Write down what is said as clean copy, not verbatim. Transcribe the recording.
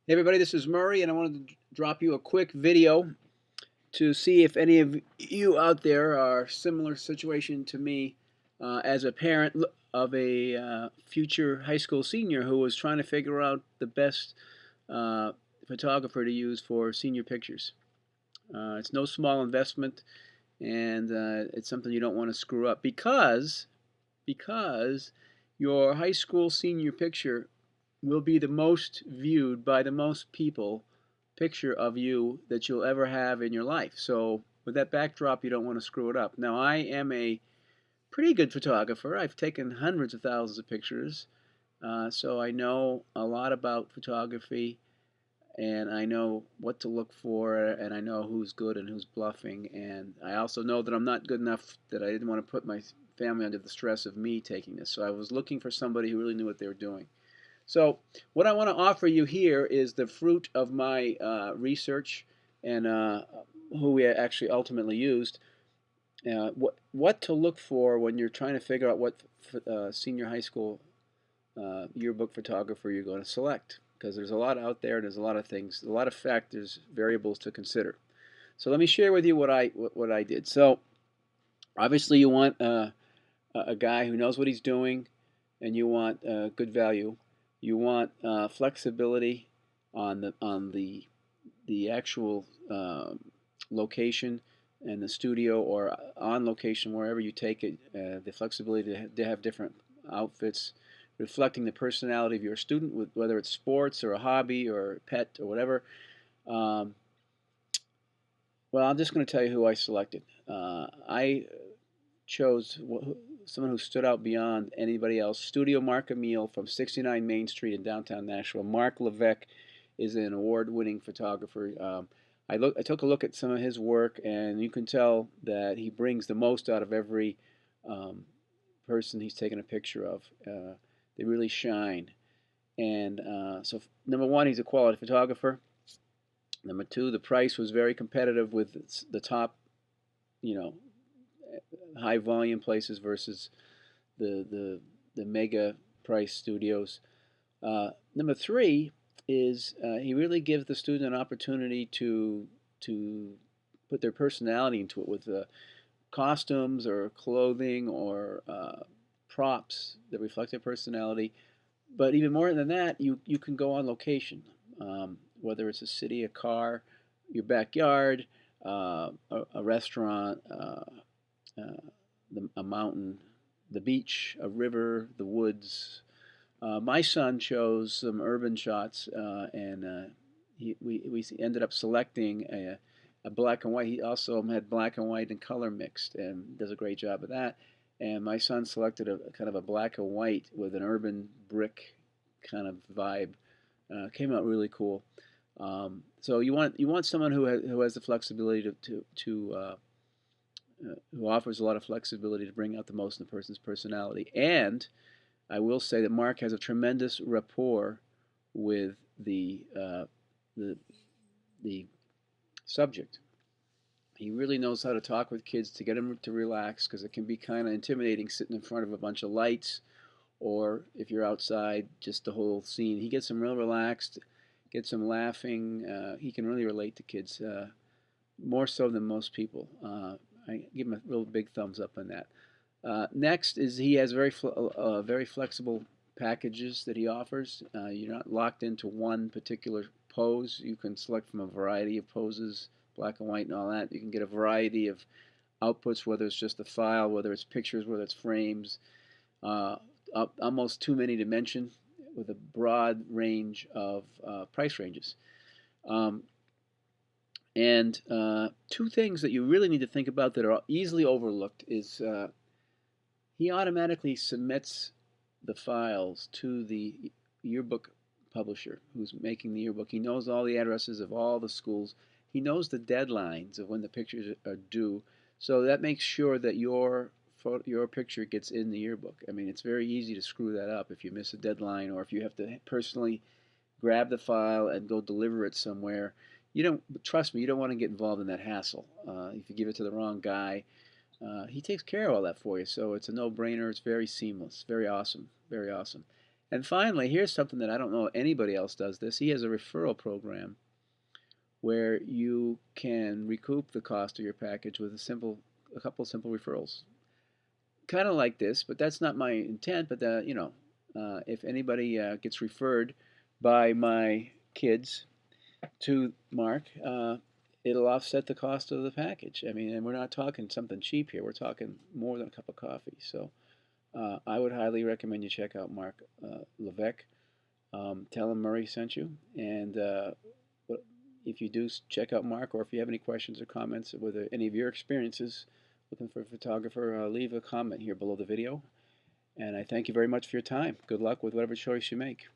Hey everybody, this is Murray, and I wanted to drop you a quick video to see if any of you out there are similar situation to me as a parent of a future high school senior who was trying to figure out the best uh, photographer to use for senior pictures. It's no small investment, and it's something you don't want to screw up because your high school senior picture will be the most viewed by the most people picture of you that you'll ever have in your life. So with that backdrop, you don't want to screw it up. Now, I am a pretty good photographer. I've taken hundreds of thousands of pictures, so I know a lot about photography, and I know what to look for, and I know who's good and who's bluffing. And I also know that I'm not good enough that I didn't want to put my family under the stress of me taking this. So I was looking for somebody who really knew what they were doing. So what I want to offer you here is the fruit of my research and who we actually ultimately used. What to look for when you're trying to figure out what senior high school yearbook photographer you're going to select, because there's a lot out there and there's a lot of things, a lot of factors, variables to consider. So let me share with you what I did. So obviously you want a guy who knows what he's doing, and you want good value. You want flexibility on the actual location and the studio or on location wherever you take it. The flexibility to have different outfits reflecting the personality of your student, with whether it's sports or a hobby or a pet or whatever. Um, well, I'm just going to tell you who I selected. I chose someone who stood out beyond anybody else. Studio Mark Emile from 69 Main Street in downtown Nashville. Mark Levesque is an award-winning photographer. I took a look at some of his work, and you can tell that he brings the most out of every um, person he's taken a picture of. They really shine. And so, number one, he's a quality photographer. Number two, the price was very competitive with the top, you know, high volume places versus the the the mega price studios. Number three is he really gives the student an opportunity to put their personality into it with costumes or clothing or props that reflect their personality. But even more than that, you can go on location, whether it's a city, a car, your backyard, a restaurant, a mountain, the beach, a river, the woods. My son chose some urban shots, and we ended up selecting a black and white. He also had black and white and color mixed, and does a great job of that. And my son selected a kind of a black and white with an urban brick kind of vibe. Came out really cool. So you want someone who has the flexibility to who offers a lot of flexibility to bring out the most in a person's personality. And I will say that Mark has a tremendous rapport with the the subject. He really knows how to talk with kids to get them to relax, because it can be kind of intimidating sitting in front of a bunch of lights, or if you're outside, just the whole scene. He gets them real relaxed, gets them laughing. He can really relate to kids more so than most people. I give him a real big thumbs up on that. Next is he has very flexible packages that he offers. You're not locked into one particular pose. You can select from a variety of poses, black and white and all that. You can get a variety of outputs, whether it's just a file, whether it's pictures, whether it's frames. Uh, Almost too many to mention, with a broad range of price ranges. Um, and two things that you really need to think about that are easily overlooked is he automatically submits the files to the yearbook publisher who's making the yearbook. He knows all the addresses of all the schools. He knows the deadlines of when the pictures are due. So that makes sure that your picture gets in the yearbook. I mean, it's very easy to screw that up if you miss a deadline, or if you have to personally grab the file and go deliver it somewhere. You don't trust me. You don't want to get involved in that hassle. If you give it to the wrong guy, he takes care of all that for you. So it's a no-brainer. It's very seamless. Very awesome. Very awesome. And finally, here's something that I don't know anybody else does this. He has a referral program where you can recoup the cost of your package with a couple simple referrals. Kind of like this, but that's not my intent. But if anybody gets referred by my kids to Mark, it'll offset the cost of the package. I mean, and we're not talking something cheap here. We're talking more than a cup of coffee. So I would highly recommend you check out Mark Levesque. Tell him Murray sent you, and if you do check out Mark, or if you have any questions or comments with any of your experiences looking for a photographer, leave a comment here below the video. And I thank you very much for your time. Good luck with whatever choice you make.